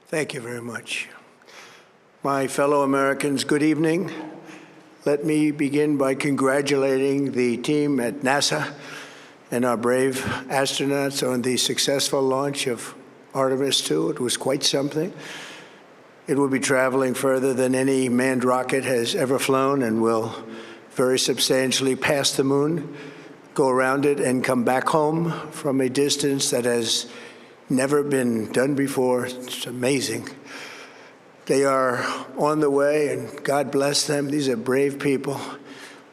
Thank you very much. My fellow Americans, good evening. Let me begin by congratulating the team at NASA and our brave astronauts on the successful launch of Artemis II. It was quite something. It will be traveling further than any manned rocket has ever flown and will very substantially pass the moon, go around it, and come back home from a distance that has never been done before. It's amazing. They are on the way, and God bless them. These are brave people.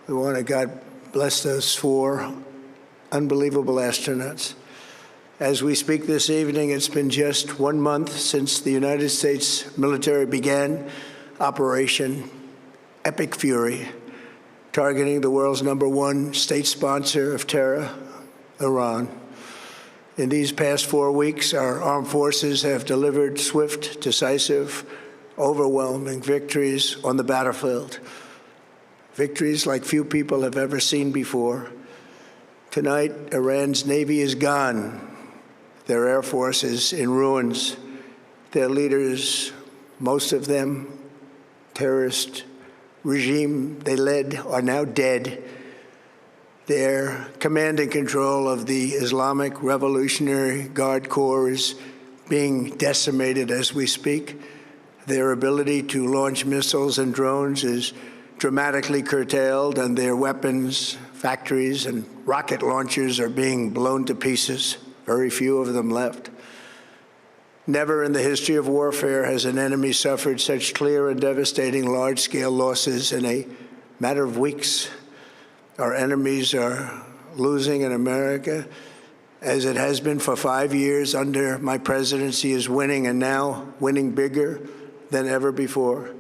We want to God bless those 4 unbelievable astronauts. As we speak this evening, it's been just 1 month since the United States military began Operation Epic Fury, targeting the world's #1 state sponsor of terror, Iran. In these past 4 weeks, our armed forces have delivered swift, decisive, overwhelming victories on the battlefield, victories like few people have ever seen before. Tonight, Iran's Navy is gone. Their Air Force is in ruins. Their leaders, most of them terrorist regime they led, are now dead. Their command and control of the Islamic Revolutionary Guard Corps is being decimated as we speak. Their ability to launch missiles and drones is dramatically curtailed, and their weapons, factories, and rocket launchers are being blown to pieces. Very few of them left. Never in the history of warfare has an enemy suffered such clear and devastating large-scale losses in a matter of weeks. Our enemies are losing in America, as it has been for 5 years under my presidency, is winning, and now winning bigger than ever before.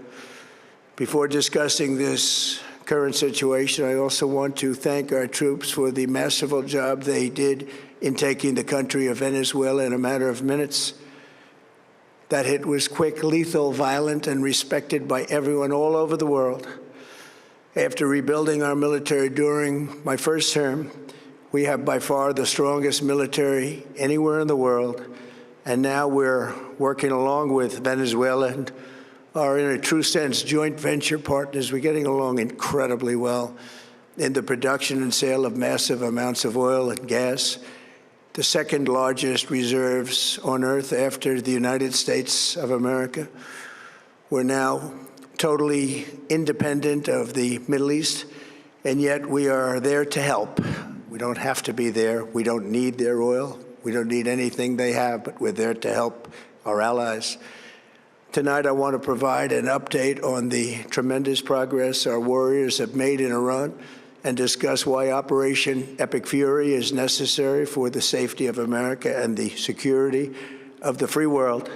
Before discussing this current situation, I also want to thank our troops for the masterful job they did in taking the country of Venezuela in a matter of minutes. That hit was quick, lethal, violent, and respected by everyone all over the world. After rebuilding our military during my first term, we have by far the strongest military anywhere in the world. And now we're working along with Venezuela and are, in a true sense, joint venture partners. We're getting along incredibly well in the production and sale of massive amounts of oil and gas, the second largest reserves on Earth after the United States of America. We're now totally independent of the Middle East, and yet we are there to help. We don't have to be there. We don't need their oil. We don't need anything they have, but we're there to help our allies. Tonight, I want to provide an update on the tremendous progress our warriors have made in Iran and discuss why Operation Epic Fury is necessary for the safety of America and the security of the free world.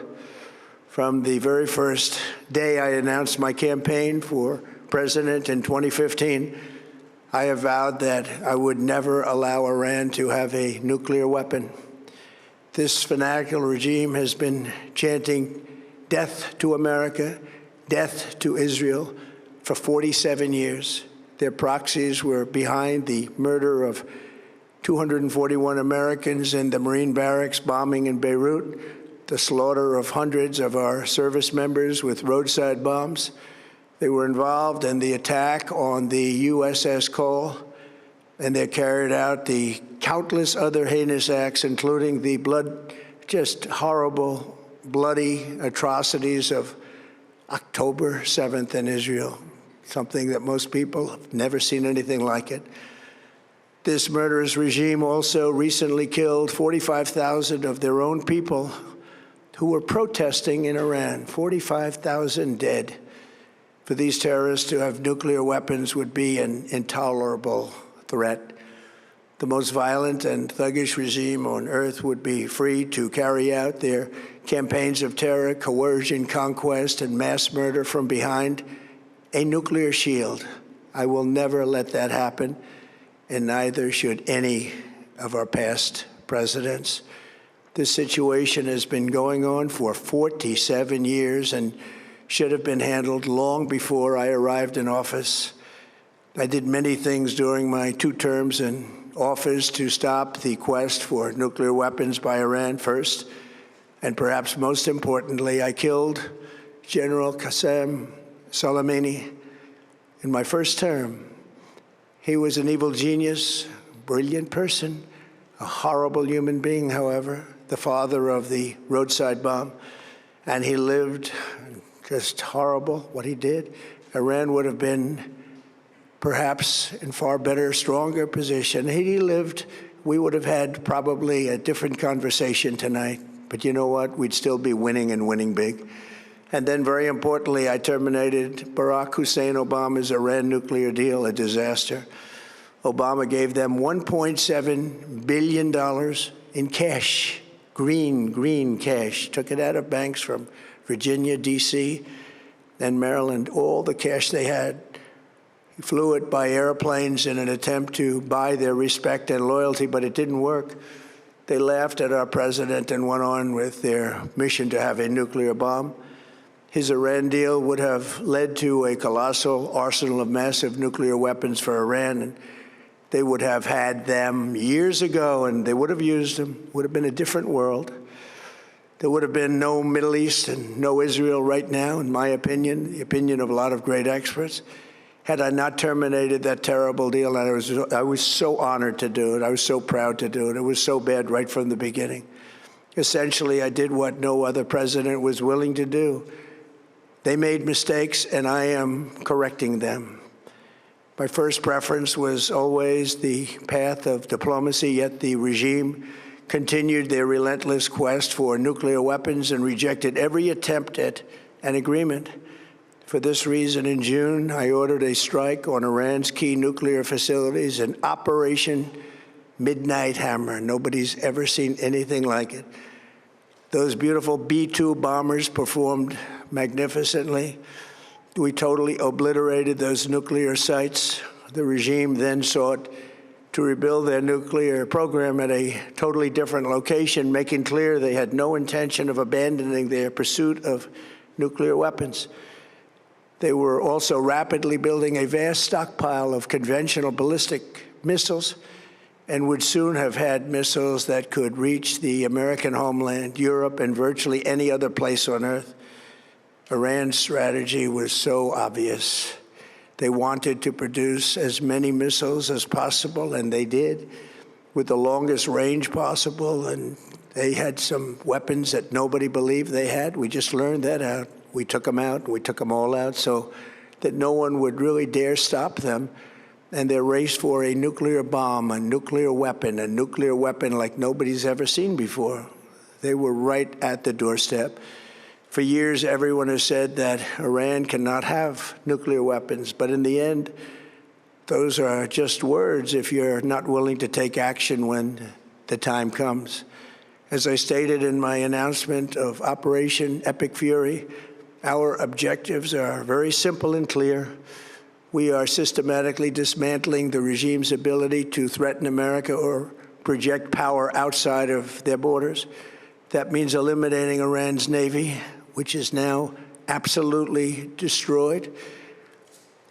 From the very first day I announced my campaign for president in 2015, I have vowed that I would never allow Iran to have a nuclear weapon. This fanatical regime has been chanting death to America, death to Israel for 47 years. Their proxies were behind the murder of 241 Americans in the Marine barracks bombing in Beirut, the slaughter of hundreds of our service members with roadside bombs. They were involved in the attack on the USS Cole, and they carried out the countless other heinous acts, including the just horrible, bloody atrocities of October 7th in Israel, something that most people have never seen anything like it. This murderous regime also recently killed 45,000 of their own people who were protesting in Iran. 45,000 dead. For these terrorists to have nuclear weapons would be an intolerable threat. The most violent and thuggish regime on earth would be free to carry out their campaigns of terror, coercion, conquest, and mass murder from behind a nuclear shield. I will never let that happen, and neither should any of our past presidents. This situation has been going on for 47 years and should have been handled long before I arrived in office. I did many things during my 2 terms in office to stop the quest for nuclear weapons by Iran. First, And perhaps most importantly, I killed General Qasem Soleimani in my first term. He was an evil genius, brilliant person, a horrible human being, however, the father of the roadside bomb. And he lived just horrible, what he did. Iran would have been perhaps in far better, stronger position. Had he lived, we would have had probably a different conversation tonight. But you know what? We'd still be winning and winning big. And then, very importantly, I terminated Barack Hussein Obama's Iran nuclear deal, a disaster. Obama gave them $1.7 billion in cash, green cash, took it out of banks from Virginia, D.C., and Maryland, all the cash they had. He flew it by airplanes in an attempt to buy their respect and loyalty, but it didn't work. They laughed at our president and went on with their mission to have a nuclear bomb. His Iran deal would have led to a colossal arsenal of massive nuclear weapons for Iran, and they would have had them years ago, and they would have used them. It would have been a different world. There would have been no Middle East and no Israel right now, in my opinion, the opinion of a lot of great experts, had I not terminated that terrible deal. And I was so honored to do it. I was so proud to do it. It was so bad right from the beginning. Essentially, I did what no other president was willing to do. They made mistakes, and I am correcting them. My first preference was always the path of diplomacy, yet the regime continued their relentless quest for nuclear weapons and rejected every attempt at an agreement. For this reason, in June, I ordered a strike on Iran's key nuclear facilities, an Operation Midnight Hammer. Nobody's ever seen anything like it. Those beautiful B-2 bombers performed magnificently. We totally obliterated those nuclear sites. The regime then sought to rebuild their nuclear program at a totally different location, making clear they had no intention of abandoning their pursuit of nuclear weapons. They were also rapidly building a vast stockpile of conventional ballistic missiles and would soon have had missiles that could reach the American homeland, Europe, and virtually any other place on Earth. Iran's strategy was so obvious. They wanted to produce as many missiles as possible, and they did, with the longest range possible. And they had some weapons that nobody believed they had. We just learned that out. We took them out. We took them all out so that no one would really dare stop them. And their race for a nuclear bomb, a nuclear weapon like nobody's ever seen before. They were right at the doorstep. For years, everyone has said that Iran cannot have nuclear weapons, but in the end, those are just words if you're not willing to take action when the time comes. As I stated in my announcement of Operation Epic Fury, our objectives are very simple and clear. We are systematically dismantling the regime's ability to threaten America or project power outside of their borders. That means eliminating Iran's Navy, which is now absolutely destroyed,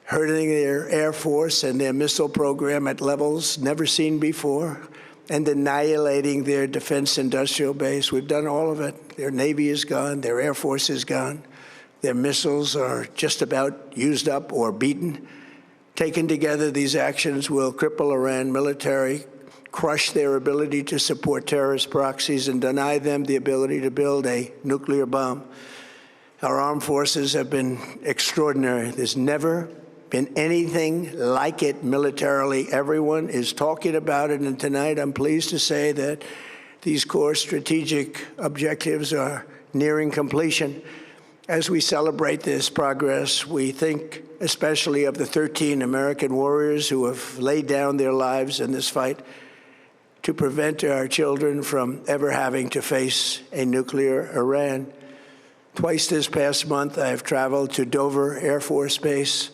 hurting their Air Force and their missile program at levels never seen before, and annihilating their defense industrial base. We've done all of it. Their Navy is gone. Their Air Force is gone. Their missiles are just about used up or beaten. Taken together, these actions will cripple Iran military, crush their ability to support terrorist proxies, and deny them the ability to build a nuclear bomb. Our armed forces have been extraordinary. There's never been anything like it militarily. Everyone is talking about it, and tonight I'm pleased to say that these core strategic objectives are nearing completion. As we celebrate this progress, we think especially of the 13 American warriors who have laid down their lives in this fight to prevent our children from ever having to face a nuclear Iran. Twice this past month, I have traveled to Dover Air Force Base,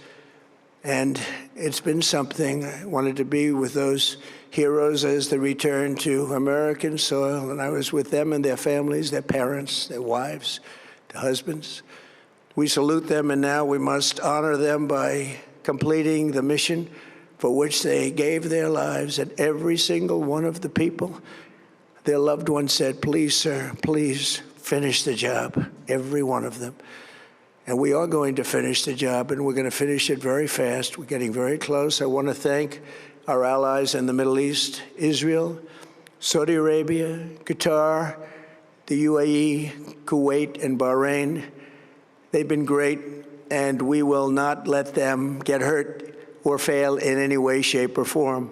and it's been something. I wanted to be with those heroes as they return to American soil, and I was with them and their families, their parents, their wives, their husbands. We salute them, and now we must honor them by completing the mission for which they gave their lives. And every single one of the people, their loved ones said, "Please, sir, please finish the job, every one of them. And we are going to finish the job, and we're going to finish it very fast. We're getting very close. I want to thank our allies in the Middle East, Israel, Saudi Arabia, Qatar, the UAE, Kuwait, and Bahrain. They've been great, and we will not let them get hurt or fail in any way, shape, or form.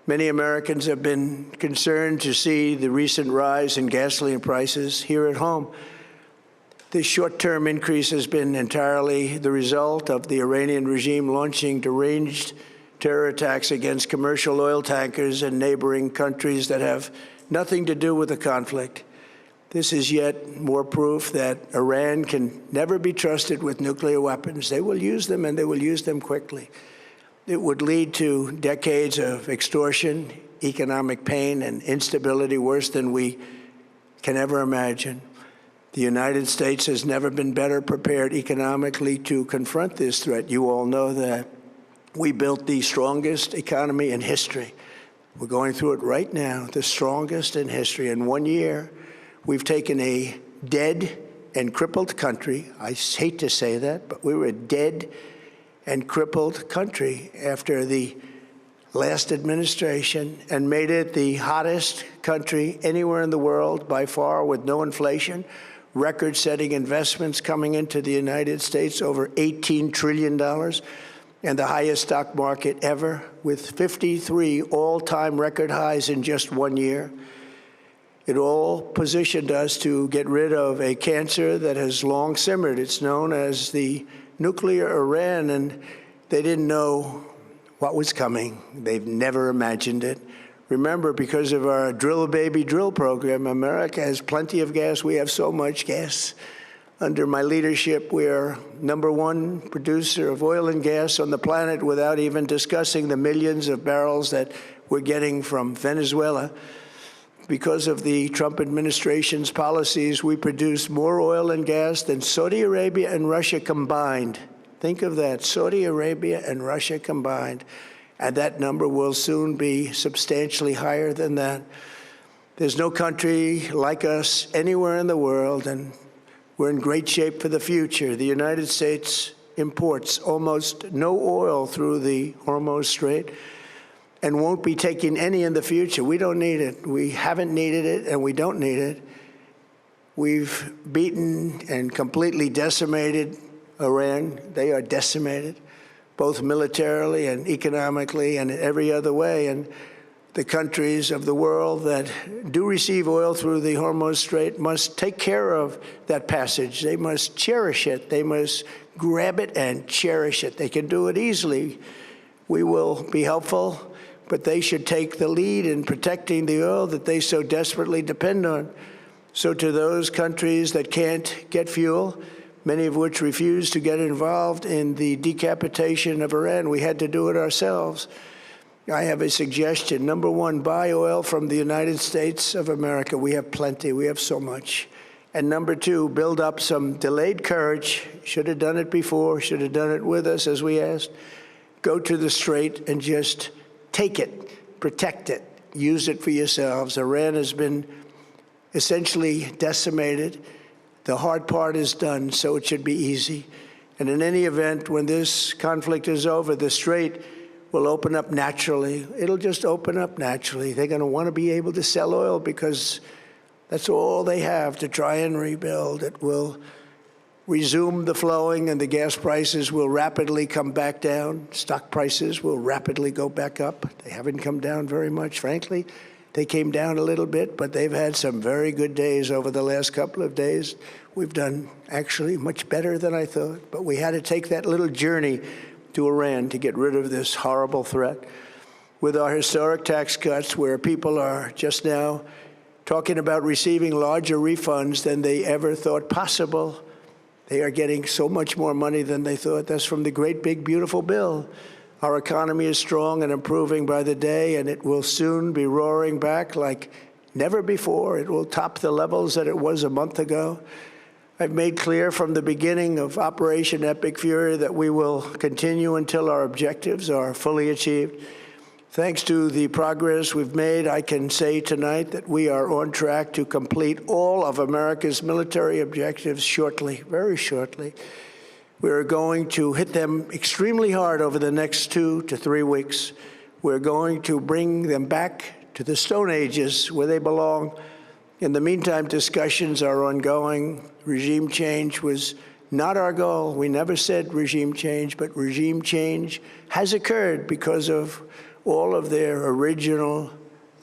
Many Americans have been concerned to see the recent rise in gasoline prices here at home. This short-term increase has been entirely the result of the Iranian regime launching deranged terror attacks against commercial oil tankers in neighboring countries that have nothing to do with the conflict. This is yet more proof that Iran can never be trusted with nuclear weapons. They will use them, and they will use them quickly. It would lead to decades of extortion, economic pain, and instability worse than we can ever imagine. The United States has never been better prepared economically to confront this threat. You all know that. We built the strongest economy in history. We're going through it right now, the strongest in history. In 1 year, we've taken a dead and crippled country. I hate to say that, but we were a dead and crippled country after the last administration and made it the hottest country anywhere in the world by far, with no inflation, record-setting investments coming into the United States, over $18 trillion, and the highest stock market ever, with 53 all-time record highs in just 1 year. It all positioned us to get rid of a cancer that has long simmered. It's known as the nuclear Iran, and they didn't know what was coming. They've never imagined it. Remember, because of our Drill Baby Drill program, America has plenty of gas. We have so much gas. Under my leadership, we are #1 producer of oil and gas on the planet, without even discussing the millions of barrels that we're getting from Venezuela. Because of the Trump administration's policies, we produce more oil and gas than Saudi Arabia and Russia combined. Think of that, Saudi Arabia and Russia combined. And that number will soon be substantially higher than that. There's no country like us anywhere in the world, and we're in great shape for the future. The United States imports almost no oil through the Hormuz Strait and won't be taking any in the future. We don't need it. We haven't needed it, and we don't need it. We've beaten and completely decimated Iran. They are decimated, both militarily and economically and in every other way. And the countries of the world that do receive oil through the Hormuz Strait must take care of that passage. They must cherish it. They must grab it and cherish it. They can do it easily. We will be helpful, but they should take the lead in protecting the oil that they so desperately depend on. So to those countries that can't get fuel, many of which refuse to get involved in the decapitation of Iran, we had to do it ourselves. I have a suggestion. #1, buy oil from the United States of America. We have plenty. We have so much. And #2, build up some delayed courage. Should have done it before. Should have done it with us, as we asked. Go to the Strait and just take it, protect it, use it for yourselves. Iran has been essentially decimated. The hard part is done, so it should be easy. And in any event, when this conflict is over, the Strait will open up naturally. It'll just open up naturally. They're going to want to be able to sell oil because that's all they have to try and rebuild. It will resume the flowing, and the gas prices will rapidly come back down. Stock prices will rapidly go back up. They haven't come down very much, frankly. They came down a little bit, but they've had some very good days over the last couple of days. We've done actually much better than I thought, but we had to take that little journey to Iran to get rid of this horrible threat. With our historic tax cuts, where people are just now talking about receiving larger refunds than they ever thought possible, they are getting so much more money than they thought. That's from the great, big, beautiful bill. Our economy is strong and improving by the day, and it will soon be roaring back like never before. It will top the levels that it was a month ago. I've made clear from the beginning of Operation Epic Fury that we will continue until our objectives are fully achieved. Thanks to the progress we've made, I can say tonight that we are on track to complete all of America's military objectives shortly, very shortly. We're going to hit them extremely hard over the next 2 to 3 weeks. We're going to bring them back to the Stone Ages where they belong. In the meantime, discussions are ongoing. Regime change was not our goal. We never said regime change, but regime change has occurred because of all of their original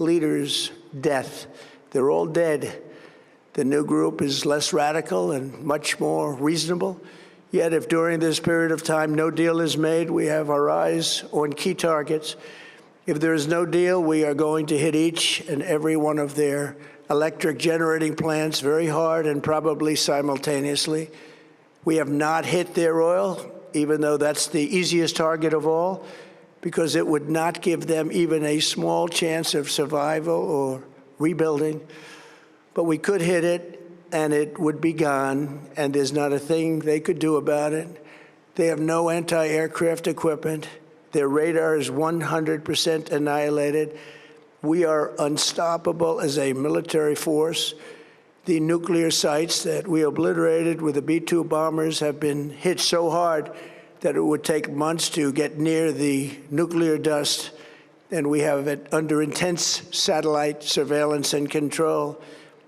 leaders' death. They're all dead. The new group is less radical and much more reasonable. Yet if during this period of time no deal is made, we have our eyes on key targets. If there is no deal, we are going to hit each and every one of their electric generating plants very hard and probably simultaneously. We have not hit their oil, even though that's the easiest target of all, because it would not give them even a small chance of survival or rebuilding. But we could hit it, and it would be gone, and there's not a thing they could do about it. They have no anti-aircraft equipment. Their radar is 100% annihilated. We are unstoppable as a military force. The nuclear sites that we obliterated with the B-2 bombers have been hit so hard that it would take months to get near the nuclear dust, and we have it under intense satellite surveillance and control.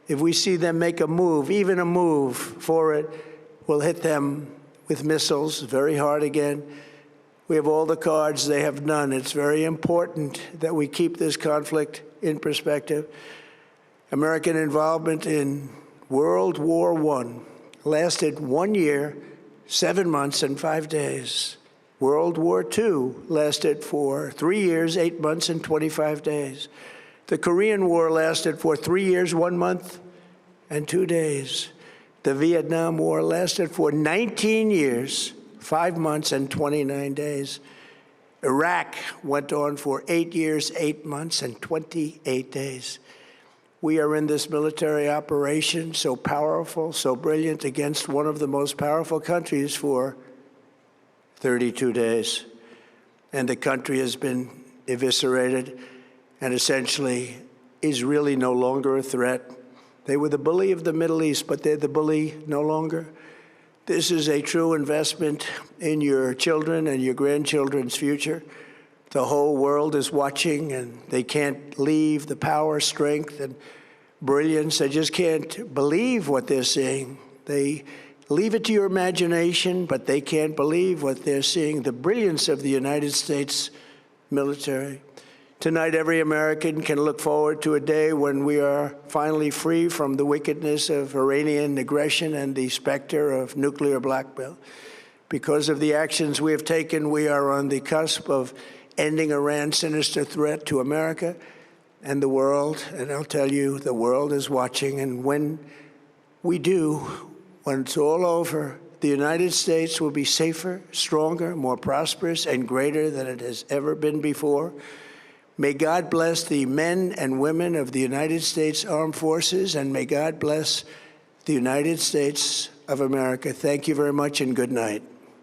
If we see them make a move, even a move for it, we'll hit them with missiles very hard again. We have all the cards, they have none. It's very important that we keep this conflict in perspective. American involvement in World War I lasted 1 year, 7 months, and 5 days. World War II lasted for 3 years, 8 months, and 25 days. The Korean War lasted for 3 years, 1 month, and 2 days. The Vietnam War lasted for 19 years, 5 months, and 29 days. Iraq went on for 8 years, 8 months, and 28 days. We are in this military operation, so powerful, so brilliant, against one of the most powerful countries for 32 days. And the country has been eviscerated and essentially is really no longer a threat. They were the bully of the Middle East, but they're the bully no longer. This is a true investment in your children and your grandchildren's future. The whole world is watching, and they can't leave the power, strength, and brilliance. They just can't believe what they're seeing. They leave it to your imagination, but they can't believe what they're seeing, the brilliance of the United States military. Tonight, every American can look forward to a day when we are finally free from the wickedness of Iranian aggression and the specter of nuclear blackmail. Because of the actions we have taken, we are on the cusp of ending Iran's sinister threat to America and the world. And I'll tell you, the world is watching. And when we do, when it's all over, the United States will be safer, stronger, more prosperous, and greater than it has ever been before. May God bless the men and women of the United States Armed Forces, and may God bless the United States of America. Thank you very much, and good night.